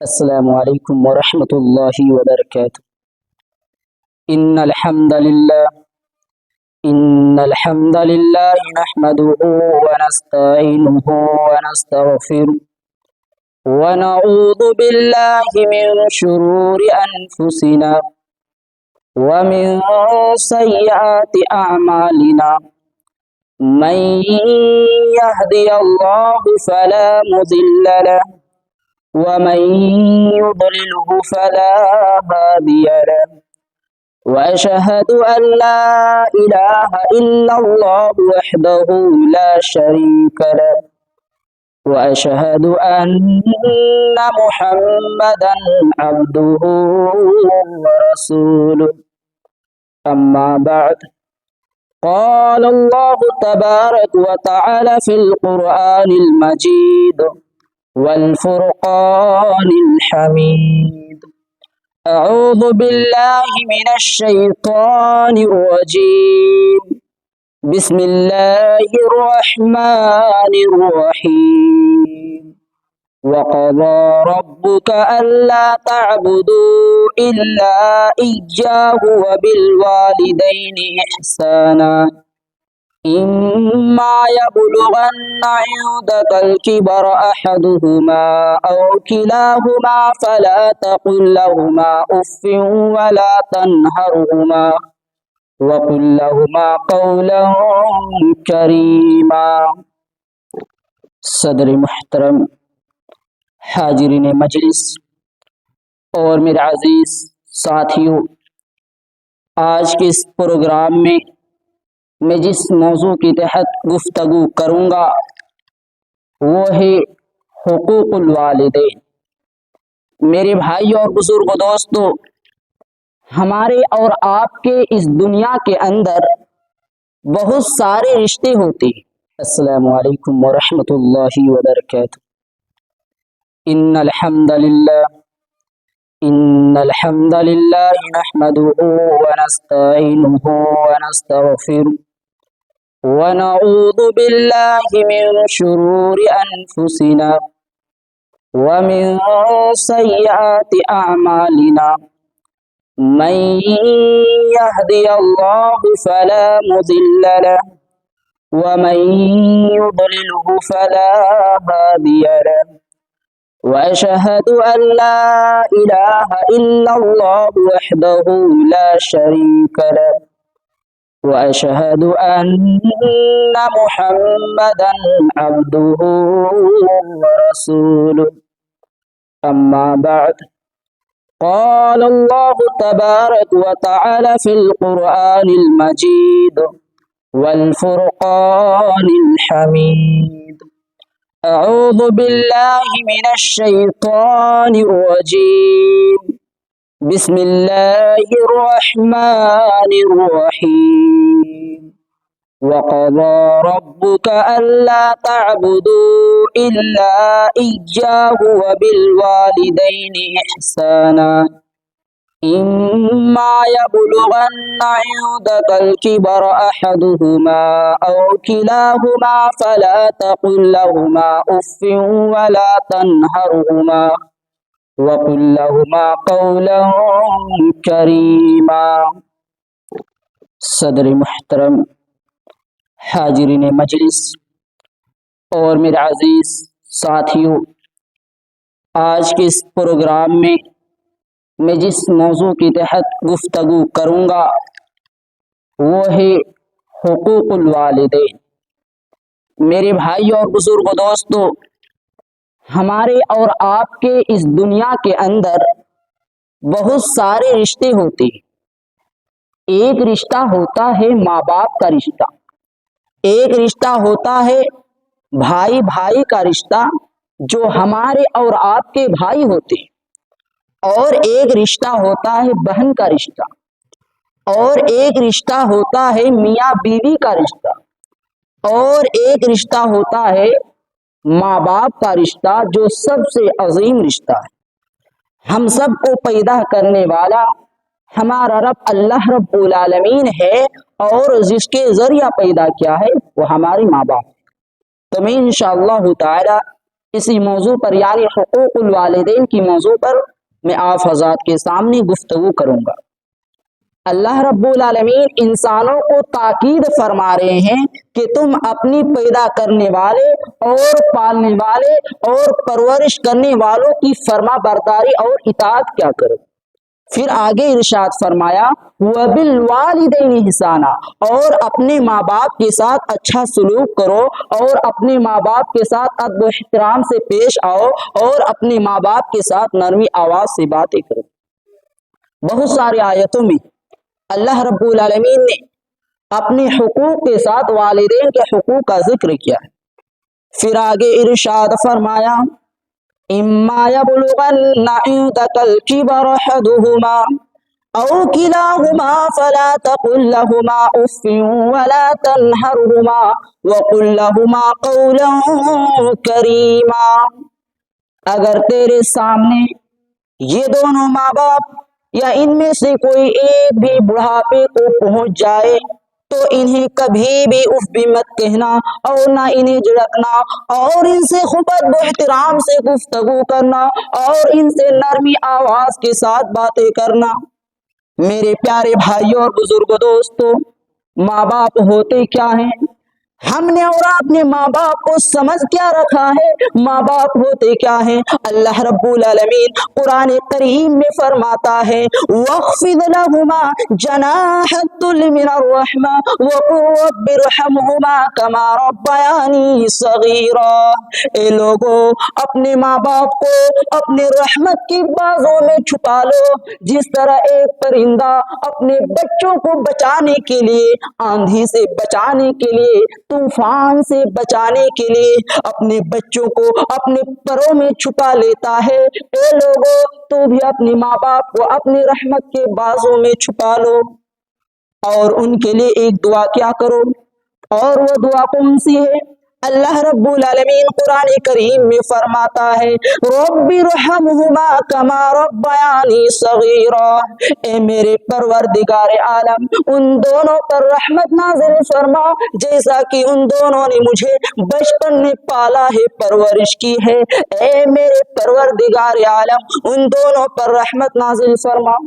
السلام علیکم ورحمۃ اللہ وبرکاتہ۔ ان الحمد للہ نحمده ونستعینه ونستغفره ونعوذ باللہ من شرور انفسنا ومن سیئات اعمالنا من یهدی اللہ فلا مضل له ومن يضلله فلا هادي له وأشهد أن لا إله إلا الله وحده لا شريك له وأشهد أن محمدا عبده ورسوله أما بعد قال الله تبارك وتعالى في القرآن المجيد والفرقان الحميد أعوذ بالله من الشيطان الرجيم بسم الله الرحمن الرحيم وقضى ربك ألا تعبدوا إلا إياه وبالوالدين إحسانا إما يبلغن عندك الكبر أحدهما أو كلاهما فلا تقل لهما أف ولا تنهرهما وقل لهما قولا كريما۔ صدر محترم، حاضرین مجلس اور میرے عزیز ساتھیوں، آج کے اس پروگرام میں جس موضوع کے تحت گفتگو کروں گا وہ ہے حقوق الوالدین۔ میرے بھائی اور بزرگ دوستو، ہمارے اور آپ کے اس دنیا کے اندر بہت سارے رشتے ہوتے ہیں۔ السلام علیکم ورحمۃ اللہ وبرکاتہ۔ ان الحمد للہ نحمده ونستعینه ونستغفره ونعوذ بالله من شرور أنفسنا ومن سيئات أعمالنا من يهدي الله فلا مضل له ومن يضلله فلا هادي له وأشهد أن لا إله إلا الله وحده لا شريك له وأشهد أن محمدا عبده ورسوله أما بعد قال الله تبارك وتعالى في القرآن المجيد والفرقان الحميد أعوذ بالله من الشيطان الرجيم بسم الله الرحمن الرحيم وقضى ربك ألا تعبدوا إلا إياه وبالوالدين إحسانا إما يبلغن عندك الكبر أحدهما أو كلاهما فلا تقل لهما أف ولا تنهرهما وقل لهما قولا كريما۔ صدر محترم، حاضرین مجلس اور میرے عزیز ساتھیوں، آج کے اس پروگرام میں جس موضوع کے تحت گفتگو کروں گا وہ ہے حقوق الوالدین۔ میرے بھائی اور بزرگ دوستو، ہمارے اور آپ کے اس دنیا کے اندر بہت سارے رشتے ہوتے ہیں۔ ایک رشتہ ہوتا ہے ماں باپ کا رشتہ، ایک رشتہ ہوتا ہے بھائی بھائی کا رشتہ جو ہمارے اور آپ کے بھائی ہوتے ہیں، اور ایک رشتہ ہوتا ہے بہن کا رشتہ، اور ایک رشتہ ہوتا ہے میاں بیوی کا رشتہ، اور ایک رشتہ ہوتا ہے ماں باپ کا رشتہ جو سب سے عظیم رشتہ ہے۔ ہم سب کو پیدا کرنے والا ہمارا رب اللہ رب العالمین ہے، اور جس کے ذریعہ پیدا کیا ہے وہ ہمارے ماں باپ۔ تو میں انشاءاللہ تعالی اسی موضوع پر یعنی حقوق الوالدین کی موضوع پر میں آپ حضرات کے سامنے گفتگو کروں گا۔ اللہ رب العالمین انسانوں کو تاکید فرما رہے ہیں کہ تم اپنی پیدا کرنے والے اور پالنے والے اور پرورش کرنے والوں کی فرما برداری اور اطاعت کیا کرو۔ پھر آگے ارشاد فرمایا وَبِالْوَالِدَيْنِ إِحْسَانًا، اور اپنے ماں باپ کے ساتھ اچھا سلوک کرو اور اپنے ماں باپ کے ساتھ ادب و احترام سے پیش آؤ اور اپنے ماں باپ کے ساتھ نرمی آواز سے باتیں کرو۔ بہت ساری آیتوں میں اللہ رب العالمین نے اپنے حقوق کے ساتھ والدین کے حقوق کا ذکر کیا ہے۔ پھر آگے ارشاد فرمایا اما يبلغن عندك الكبر احدهما او كلاهما فلا تقل لهما اف ولا تنهرهما وقل لهما قولا كريما، اگر تیرے سامنے یہ دونوں ماں باپ یا ان میں سے کوئی ایک بھی بڑھاپے کو پہنچ جائے تو انہیں کبھی بھی اف بھی مت کہنا اور نہ انہیں جھڑکنا، اور ان سے خوب ادب و احترام سے گفتگو کرنا اور ان سے نرمی آواز کے ساتھ باتیں کرنا۔ میرے پیارے بھائیوں اور بزرگ دوستوں، ماں باپ ہوتے کیا ہیں؟ ہم نے اور آپ نے ماں باپ کو سمجھ کیا رکھا ہے؟ ماں باپ ہوتے کیا ہیں؟ اللہ رب العالمین قرآن کریم میں فرماتا ہے وَاخْفِضْ لَهُمَا جَنَاحَ الذُّلِّ مِنَ الرَّحْمَةِ وَقُلْ رَبِّ ارْحَمْهُمَا كَمَا رَبَّيَانِي صَغِيرًا، اے لوگو اپنے ماں باپ کو اپنے رحمت کی بازوں میں چھپا لو، جس طرح ایک پرندہ اپنے بچوں کو بچانے کے لیے، آندھی سے بچانے کے لیے، طوفان سے بچانے کے لیے اپنے بچوں کو اپنے پروں میں چھپا لیتا ہے، اے لوگو تو بھی اپنے ماں باپ کو اپنی رحمت کے بازوں میں چھپا لو اور ان کے لیے ایک دعا کیا کرو، اور وہ دعا کون سی ہے؟ اللہ رب العالمین قرآن کریم میں فرماتا ہے رب ارحمہما کما ربیانی صغیرا، اے میرے پروردگار عالم ان دونوں پر رحمت نازل فرما جیسا کہ ان دونوں نے مجھے بچپن میں پالا ہے، پرورش کی ہے، اے میرے پروردگار عالم ان دونوں پر رحمت نازل فرما۔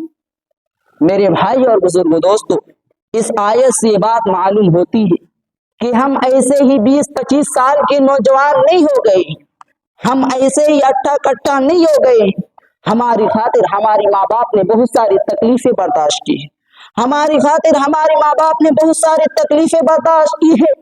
میرے بھائی اور بزرگ دوستو، اس آیت سے یہ بات معلوم ہوتی ہے کہ ہم ایسے ہی 20-25 سال کے نوجوان نہیں ہو گئے، ہم ایسے ہی اٹھا کٹھا نہیں ہو گئے، ہماری خاطر ہماری ماں باپ نے بہت ساری تکلیفیں برداشت کی ہیں، ہماری خاطر ہمارے ماں باپ نے بہت ساری تکلیفیں برداشت کی ہے۔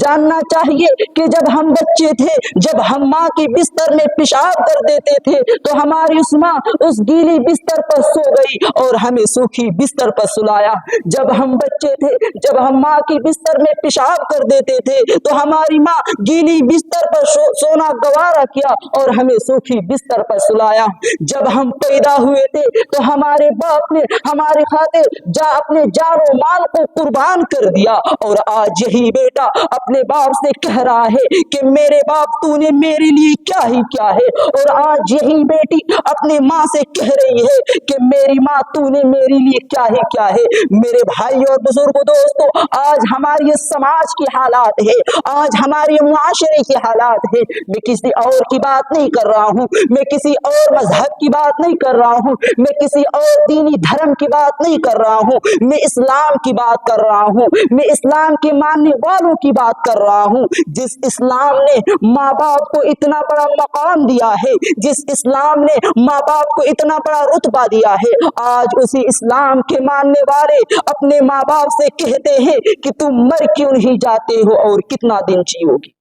جاننا چاہیے کہ جب ہم بچے تھے، جب ہم ماں کے بستر میں پیشاب کر دیتے تھے تو ہماری اس ماں اس گیلی بستر پر سو گئی اور ہمیں سوکھی بستر پر سلایا۔ جب ہم بچے تھے، جب ہم ماں کی بستر میں پیشاب کر دیتے تھے تو ہماری ماں گیلی بستر پر سونا گوارا کیا اور ہمیں سوکھی بستر پر سلایا۔ جب ہم پیدا ہوئے تھے تو ہمارے باپ نے ہمارے خاطر اپنے جان و مال کو قربان کر دیا، اور آج یہی بیٹا اپنے باپ سے کہہ رہا ہے کہ میرے باپ تو نے میرے لیے کیا ہی کیا ہے، اور آج یہی بیٹی اپنے ماں سے کہہ رہی ہے کہ میری ماں تو نے میرے لیے کیا ہی کیا ہے۔ میرے بھائی اور بزرگ دوستو، آج ہماری سماج کی حالات ہے، آج ہمارے معاشرے کی حالات ہے، میں کسی اور کی بات نہیں کر رہا ہوں، میں کسی اور مذہب کی بات نہیں کر رہا ہوں، میں کسی اور دینی دھرم کی بات نہیں کر رہا ہوں، میں اسلام کی بات کر رہا ہوں، میں اسلام کے ماننے والوں کی بات کر رہا ہوں، جس اسلام نے ماں باپ کو اتنا بڑا مقام دیا ہے، جس اسلام نے ماں باپ کو اتنا بڑا رتبہ دیا ہے، آج اسی اسلام کے ماننے والے اپنے ماں باپ سے کہتے ہیں کہ تم مر کیوں نہیں جاتے ہو اور کتنا دن جیو گے۔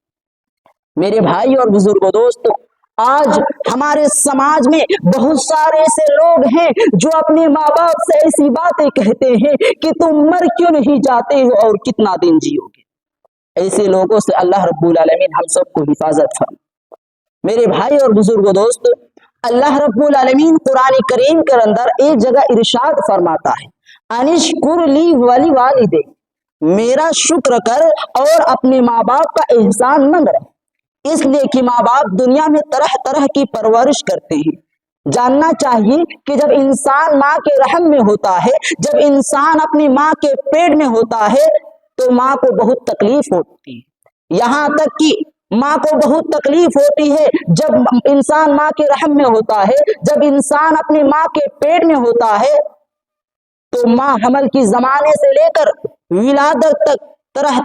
میرے بھائی اور بزرگوں دوستو، آج ہمارے سماج میں بہت سارے ایسے لوگ ہیں جو اپنے ماں باپ سے ایسی باتیں کہتے ہیں کہ تم مر کیوں نہیں جاتے ہو اور کتنا دن جیو گے۔ ایسے لوگوں سے اللہ رب العالمین ہم سب کو حفاظت فرمائے۔ میرے بھائی اور بزرگوں دوستو، اللہ رب العالمین قرآن کریم کے اندر ایک جگہ ارشاد فرماتا ہے انشکر لی ولی والدے، میرا شکر کر اور اپنے ماں باپ کا احسان مند رہ، اس لیے کہ ماں باپ دنیا میں طرح طرح کی پرورش کرتے ہیں۔ جاننا چاہیے کہ جب انسان ماں کے رحم میں ہوتا ہے، جب انسان اپنی ماں کے پیٹ میں ہوتا ہے تو ماں کو بہت تکلیف ہوتی ہے، یہاں تک کہ ماں کو بہت تکلیف ہوتی ہے جب انسان ماں کے رحم میں ہوتا ہے، جب انسان اپنی ماں کے پیٹ میں ہوتا ہے تو ماں حمل کی زمانے سے لے کر ولادت تک طرح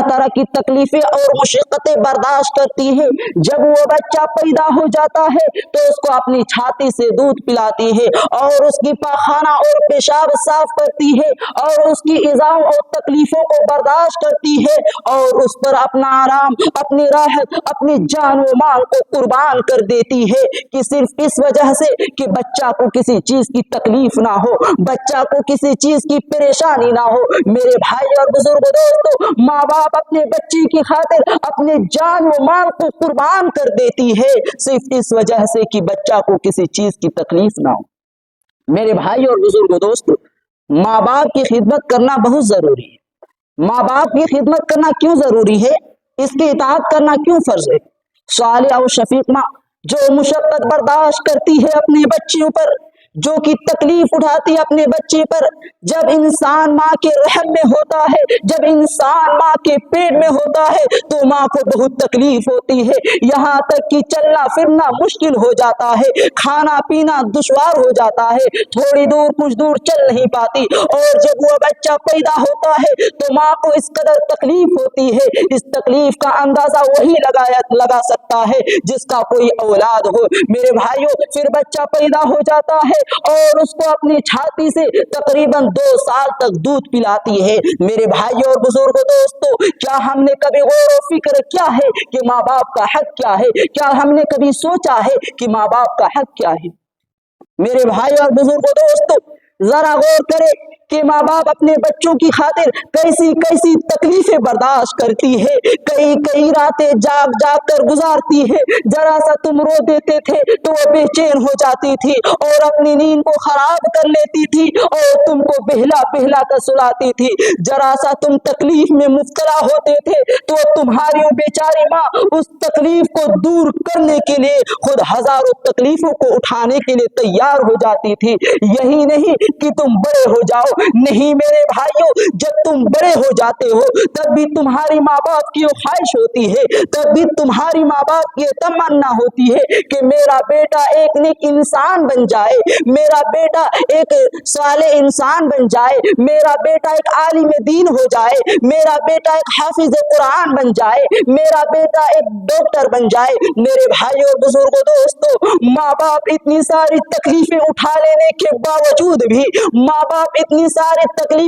طرح کی تکلیفیں اور مشقتیں برداشت کرتی ہے۔ جب وہ بچہ پیدا ہو جاتا ہے تو اس کو اپنی چھاتی سے دودھ پلاتی ہے اور اس کی پاخانہ اور پیشاب صاف کرتی ہے اور اس کی ایذاؤں اور تکلیفوں کو برداشت کرتی ہے اور اس پر اپنا آرام، اپنی راحت، اپنی جان و مال کو قربان کر دیتی ہے کہ صرف اس وجہ سے کہ بچہ کو کسی چیز کی تکلیف نہ ہو، بچہ کو کسی چیز کی پریشانی نہ ہو۔ میرے بھائی اور بزرگ دوستو، ماں باپ اپنے بچے کی خاطر اپنے جان و مال کو قربان کر دیتی ہے صرف اس وجہ سے کہ بچہ کو کسی چیز کی تکلیف نہ ہو۔ میرے بھائی اور بزرگ دوستو، ماں باپ کی خدمت کرنا بہت ضروری ہے۔ ماں باپ کی خدمت کرنا کیوں ضروری ہے؟ اس کی اطاعت کرنا کیوں فرض ہے؟ صالح و شفیق ماں جو مشقت برداشت کرتی ہے اپنے بچوں پر، جو کہ تکلیف اٹھاتی ہے اپنے بچے پر، جب انسان ماں کے رحم میں ہوتا ہے، جب انسان ماں کے پیٹ میں ہوتا ہے تو ماں کو بہت تکلیف ہوتی ہے، یہاں تک کہ چلنا پھرنا مشکل ہو جاتا ہے، کھانا پینا دشوار ہو جاتا ہے، تھوڑی دور کچھ دور چل نہیں پاتی، اور جب وہ بچہ پیدا ہوتا ہے تو ماں کو اس قدر تکلیف ہوتی ہے۔ اس تکلیف کا اندازہ وہی لگا سکتا ہے جس کا کوئی اولاد ہو۔ میرے بھائیوں، پھر بچہ پیدا ہو جاتا ہے اور اس کو اپنی چھاتی سے تقریباً 2 سال تک دودھ پلاتی ہے۔ میرے بھائیوں اور بزرگ دوستو، کیا ہم نے کبھی غور و فکر کیا ہے کہ ماں باپ کا حق کیا ہے؟ کیا ہم نے کبھی سوچا ہے کہ ماں باپ کا حق کیا ہے؟ میرے بھائی اور بزرگ دوستو، ذرا غور کرے کہ ماں باپ اپنے بچوں کی خاطر کیسی کیسی تکلیفیں برداشت کرتی ہے، کئی راتیں جاگ کر گزارتی ہے۔ ذرا سا تم رو دیتے تھے تو وہ بے چین ہو جاتی تھی اور اپنی نیند کو خراب کر لیتی تھی اور تم کو بہلا کر سلاتی تھی۔ ذرا سا تم تکلیف میں مبتلا ہوتے تھے تو تمہاری بیچاری ماں اس تکلیف کو دور کرنے کے لیے خود ہزاروں تکلیفوں کو اٹھانے کے لیے تیار ہو جاتی تھی۔ یہی نہیں کہ تم بڑے ہو جاؤ، نہیں میرے بھائیوں، جب تم بڑے ہو جاتے ہو تب بھی تمہاری ماں باپ کی خواہش ہوتی ہے، تب بھی تمہاری ماں باپ کی تمنا ہوتی ہے کہ میرا بیٹا ایک نیک انسان بن جائے، میرا بیٹا ایک صالح انسان بن جائے، میرا بیٹا ایک عالم دین ہو جائے، میرا بیٹا ایک حافظ قرآن بن جائے، میرا بیٹا ایک ڈاکٹر بن جائے۔ میرے بھائی اور بزرگوں دوستو، ماں باپ اتنی ساری تکلیفیں اٹھا لینے کے باوجود بھی، ماں باپ اتنی ساری تکلیفیں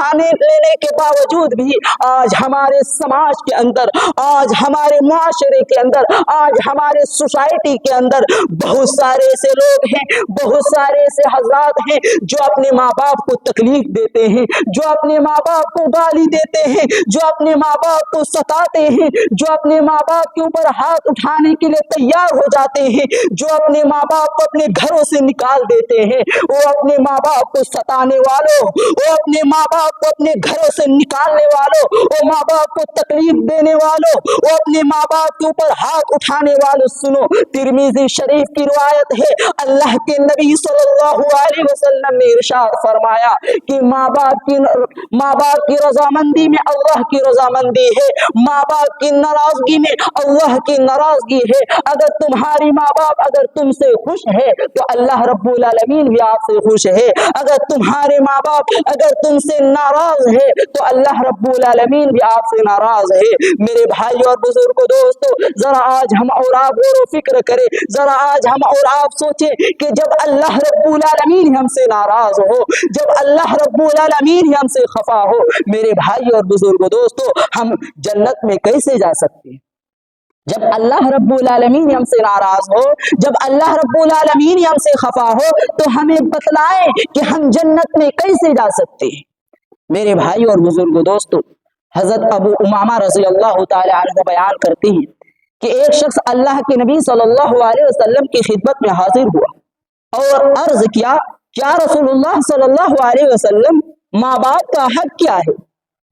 لینے کے باوجود بھی آج ہمارے سماج کے اندر، آج ہمارے معاشرے کے اندر، آج ہمارے سوسائٹی کے اندر بہت سارے ایسے لوگ ہیں، بہت سارے ایسے حضرات ہیں جو اپنے ماں باپ کو تکلیف دیتے ہیں، جو اپنے ماں باپ کو گالی دیتے ہیں، جو اپنے ماں باپ کو ستاتے ہیں، جو اپنے ماں باپ کے اوپر ہاتھ اٹھانے کے لیے تیار ہو جاتے ہیں، جو اپنے ماں باپ کو اپنے گھروں سے نکال دیتے ہیں۔ وہ اپنے ماں باپ کو ستانے والوں، وہ اپنے ماں باپ کو اپنے گھروں سے نکالنے والوں، وہ ماں باپ کو تکلیف دینے والوں، وہ اپنے ماں باپ کے اوپر ہاتھ اٹھانے والوں، سنو، ترمذی شریف کی روایت ہے، اللہ کے نبی صلی اللہ علیہ وسلم نے ارشاد فرمایا کہ ماں باپ کی رضامندی میں اللہ کی رضامندی ہے، ماں باپ کی ناراضگی میں اللہ کی ناراضگی ہے۔ اگر تمہاری ماں باپ اگر تم سے خوش ہے تو اللہ رب العالمین بھی آپ سے خوش ہے، اگر تمہارے ماں باپ اگر تم سے ناراض ہے تو اللہ رب العالمین بھی آپ سے ناراض ہے۔ میرے بھائی اور بزرگوں دوستو، ذرا آج ہم اور آپ غور و فکر کریں، ذرا آج ہم اور آپ سوچیں کہ جب اللہ رب العالمین ہم سے ناراض ہو، جب اللہ رب العالمین ہم سے خفا ہو، میرے بھائی اور بزرگوں دوستو، ہم جنت میں کیسے جا سکتے ہیں؟ جب اللہ رب العالمین ہم سے ناراض ہو، جب اللہ رب العالمین ہم سے خفا ہو تو ہمیں بتلائیں کہ ہم جنت میں کیسے جا سکتے ہیں۔ میرے بھائی اور بزرگوں دوستو، حضرت ابو امامہ رضی اللہ تعالی عنہ بیان کرتے ہیں کہ ایک شخص اللہ کے نبی صلی اللہ علیہ وسلم کی خدمت میں حاضر ہوا اور عرض کیا، کیا رسول اللہ صلی اللہ علیہ وسلم، ماں باپ کا حق کیا ہے؟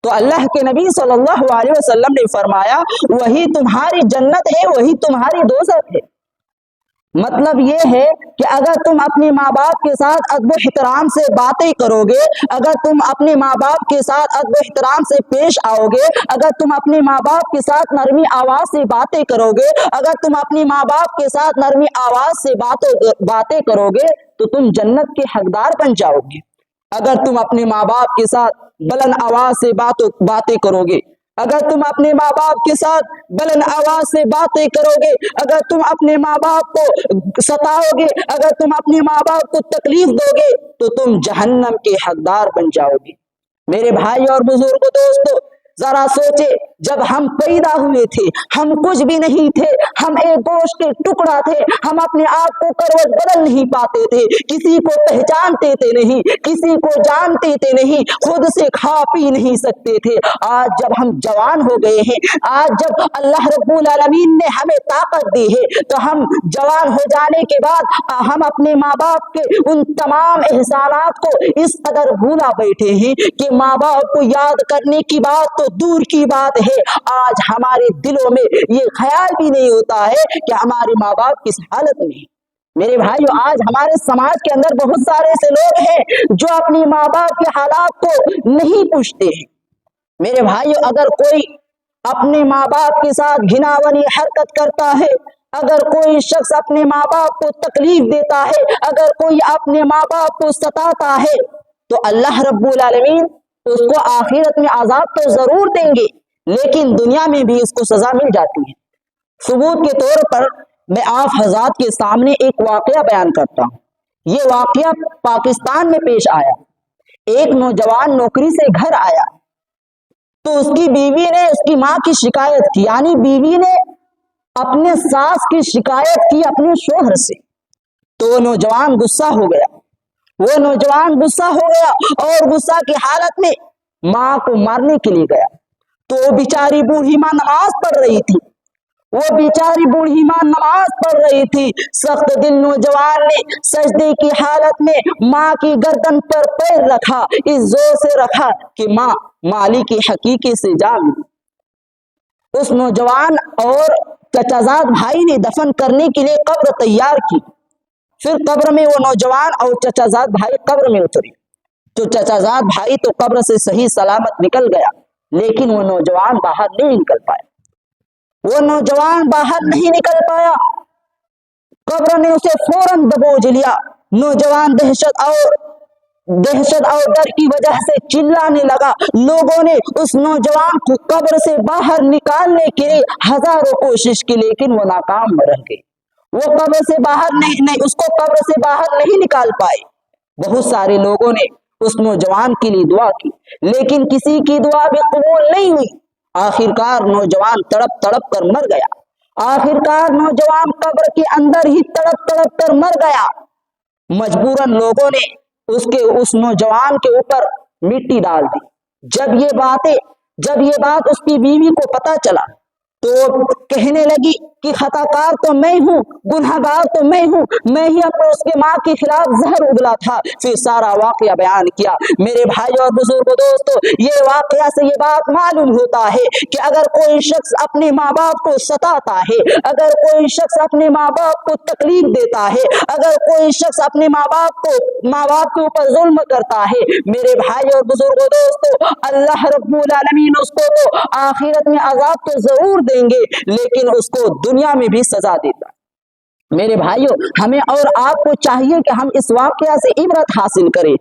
تو اللہ کے نبی صلی اللہ علیہ وسلم نے فرمایا، وہی تمہاری جنت ہے، وہی تمہاری دوزخ ہے۔ مطلب یہ ہے کہ اگر تم اپنے ماں باپ کے ساتھ ادب و احترام سے باتیں کرو گے، اگر تم اپنے ماں باپ کے ساتھ ادب و احترام سے پیش آؤ گے، اگر تم اپنے ماں باپ کے ساتھ نرمی آواز سے باتیں کرو گے، اگر تم اپنے ماں باپ کے ساتھ نرمی آواز سے باتیں کرو گے تو تم جنت کے حقدار بن جاؤ گے۔ اگر تم اپنے ماں باپ کے ساتھ بلند آواز سے باتیں کرو گے، اگر تم اپنے ماں باپ کے ساتھ بلند آواز سے باتیں کرو گے، اگر تم اپنے ماں باپ کو ستاؤ گے، اگر تم اپنے ماں باپ کو تکلیف دو گے تو تم جہنم کے حقدار بن جاؤ گے۔ میرے بھائی اور بزرگ دوستو، ذرا سوچے، جب ہم پیدا ہوئے تھے ہم کچھ بھی نہیں تھے، ہم ایک گوشت کے ٹکڑا تھے، ہم اپنے آپ کو کروٹ بدل نہیں پاتے تھے، کسی کو پہچانتے تھے نہیں، کسی کو جانتے تھے نہیں، خود سے کھا پی نہیں سکتے تھے۔ آج جب ہم جوان ہو گئے ہیں، آج جب اللہ رب العالمین نے ہمیں طاقت دی ہے تو ہم جوان ہو جانے کے بعد ہم اپنے ماں باپ کے ان تمام احسانات کو اس قدر بھولا بیٹھے ہیں کہ ماں باپ کو یاد کرنے کی بات تو دور کی بات ہے، آج ہمارے دلوں میں یہ خیال بھی نہیں ہوتا ہے کہ ہمارے ماں باپ کس حالت میں ہیں۔ میرے بھائیو، آج ہمارے سماج کے اندر بہت سارے ایسے لوگ ہیں جو اپنی ماں باپ کے حالات کو نہیں پوچھتے ہیں۔ میرے بھائیو، اگر کوئی اپنے ماں باپ کے ساتھ گھناوری حرکت کرتا ہے، اگر کوئی شخص اپنے ماں باپ کو تکلیف دیتا ہے، اگر کوئی اپنے ماں باپ کو ستاتا ہے تو اللہ رب العالمین اس کو آخرت میں عذاب تو ضرور دیں گے، لیکن دنیا میں بھی اس کو سزا مل جاتی ہے۔ ثبوت کے طور پر میں آپ حضرات کے سامنے ایک واقعہ بیان کرتا ہوں۔ یہ واقعہ پاکستان میں پیش آیا۔ ایک نوجوان نوکری سے گھر آیا تو اس کی بیوی نے اس کی ماں کی شکایت کی، یعنی بیوی نے اپنے ساس کی شکایت کی اپنے شوہر سے، تو وہ نوجوان غصہ ہو گیا، اور غصہ کی حالت میں ماں کو مارنے کے لیے گیا۔ تو وہ بیچاری بوڑھی ماں نماز پڑھ رہی تھی، سخت دل نوجوان نے سجدے کی حالت میں ماں کی گردن پر پیر رکھا، اس زور سے رکھا کہ ماں مالک حقیقی سے جان۔ اس نوجوان اور چچا زاد بھائی نے دفن کرنے کے لیے قبر تیار کی۔ پھر قبر میں وہ نوجوان اور چچا زاد بھائی قبر میں اترے تو چچا زاد بھائی تو قبر سے صحیح سلامت نکل گیا، لیکن وہ نوجوان باہر نہیں نکل پایا۔ قبر نے اسے فوراً دبوچ لیا۔ نوجوان دہشت اور ڈر کی وجہ سے چلانے لگا۔ لوگوں نے اس نوجوان کو قبر سے باہر نکالنے کے لیے ہزاروں کوشش کی، لیکن وہ ناکام رہ گئے۔ وہ قبر سے باہر نہیں نکال پائے۔ بہت سارے لوگوں نے اس نوجوان کے لیے دعا کی، لیکن کسی کی دعا بھی قبول نہیں ہوئی۔ آخرکار نوجوان تڑپ تڑپ کر مر گیا۔ نوجوان قبر کے اندر ہی تڑپ تڑپ کر مر گیا۔ مجبوراً لوگوں نے اس نوجوان کے اوپر مٹی ڈال دی۔ جب یہ بات اس کی بیوی کو پتا چلا تو کہنے لگی کہ خطا کار تو میں ہوں، گناہ گار تو میں ہوں، میں ہی اپنے اس کے ماں کے خلاف زہر اگلا تھا۔ پھر سارا واقعہ بیان کیا۔ میرے بھائی اور بزرگ دوستو، یہ واقعہ سے یہ بات معلوم ہوتا ہے کہ اگر کوئی شخص اپنے ماں باپ کو ستاتا ہے، اگر کوئی شخص اپنے ماں باپ کو تکلیف دیتا ہے، اگر کوئی شخص اپنے ماں باپ کے اوپر ظلم کرتا ہے، میرے بھائی اور بزرگ دوستو، اللہ رب العالمین اس کو تو آخرت میں عذاب تو ضرور دیں گے، لیکن اس کو دنیا میں بھی سزا دیتا۔ میرے بھائیوں، ہمیں اور آپ کو چاہیے کہ ہم اس واقعہ سے عبرت حاصل کریں۔